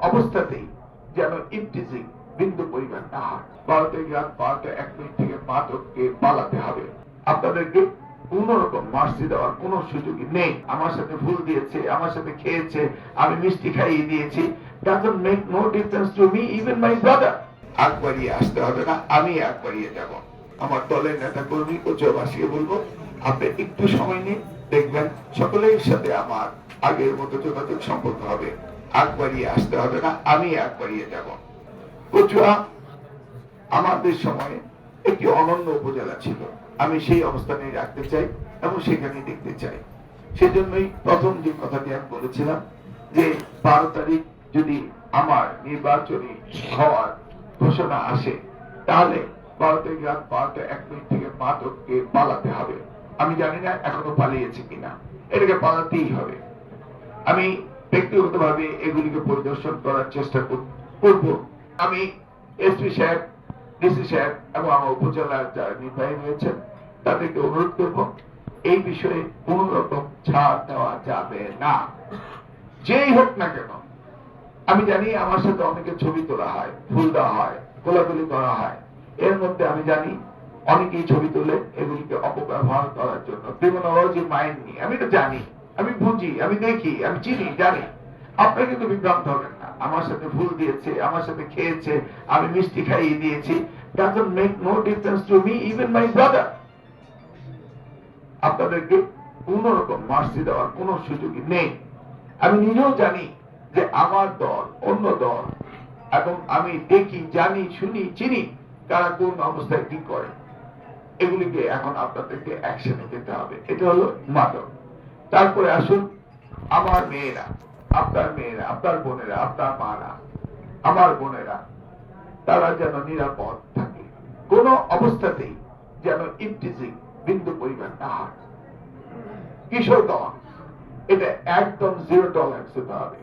অবস্থাতেই যেন ইফটিজিং বিন্দু পরিমাণ না হয়। ভারতের রাত 12টা 1 মিনিট থেকে মাদককে পালাতে হবে। আপনাদেরকে কোন রকম মার্সি দেওয়ার কোন সুযোগই নেই। আমার সাথে ভুল দিয়েছে, আমার সাথে খেয়েছে, আমি মিষ্টি খাইয়ে দিয়েছি, doesn't make no difference to me, even my brother। আগ বাড়িয়ে আসতে হবে না, আমি আগ বাড়িয়ে যাব। আমার দলের নেতা কর্মী ও জবাসীকে বলবো, আপনি একটু সময় নিন, দেখবেন সকলের সাথে আমার আগের মতো যোগাযোগ সম্পর্ক হবে। আগ বাড়িয়ে আসতে হবে না, আমি আগ বাড়িয়ে যাব। কচুয়া আমাদের সময়ে একটি অনন্য উপজেলা ছিল, আমি সেই অবস্থানে রাখতে চাই এবং সেখানে দেখতে চাই। সেজন্যই প্রথম যে কথাটি আমি বলেছিলাম যে 12 তারিখ যদি আমার নির্বাচনী হওয়ার ঘোষণা আসে, তাহলে ভারতের রাত 12টা 1 মিনিট থেকে মাদককে পালাতে হবে। আমি জানি না এখনো পালিয়েছে কিনা, এটাকে পালাতেই হবে। আমি ব্যক্তিগতভাবে এগুলিকে পরিদর্শন করার চেষ্টা করব। আমি এসপি সাহেব, ডিসি সাহেব এবং আমার উপজেলার যারা নির্বাহী রয়েছেন তাদেরকে অনুরোধ করব, এই বিষয়ে কোন রকম ছাড় দেওয়া যাবে না, যেই হোক না কেন। আমি জানি আমার সাথে অনেকে ছবি তোলা হয়, ফুল দেওয়া হয়, গোলাগুলি করা হয়। এর মধ্যে আমি জানি অনেকেই ছবি তুলে এগুলিকে অপব্যবহার করার জন্য ক্রিমিনোলজি মাইন্ড নিয়ে। আমি তো জানি, আমি বুঝি, আমি দেখি, আমি চিনি, জানি। আপনারা কিন্তু বিভ্রান্ত হবেন না। আমার সাথে ভুল দিয়েছে, আমার সাথে খেয়েছে, আমি মিষ্টি খাইয়ে দিয়েছি, doesn't make no difference to me, even my brother। আপনাদেরকে কোন রকম মার্সি দেওয়ার কোন সুযোগই নেই। আমি নিজেও জানি যে আমার দল অন্য দল, এবং আমি দেখি, জানি, শুনি, চিনি কারা কোন অবস্থায় কি করে। এগুলিকে এখন আপনাদেরকে অ্যাকশনে যেতে হবে। এটা হলো মাদক। তারপরে আসুন আমার মেয়েরা, আপনার মেয়েরা, আপনার বোনেরা, আপনার মারা, আমার বোনেরা, তারা যেন নিরাপদ থাকে। কোন অবস্থাতেই যেন ইফটিজিং বিন্দু পরিমাণ না হয়। কিশোরগঞ্জ এটা একদম 0 টলারেন্স হতে হবে।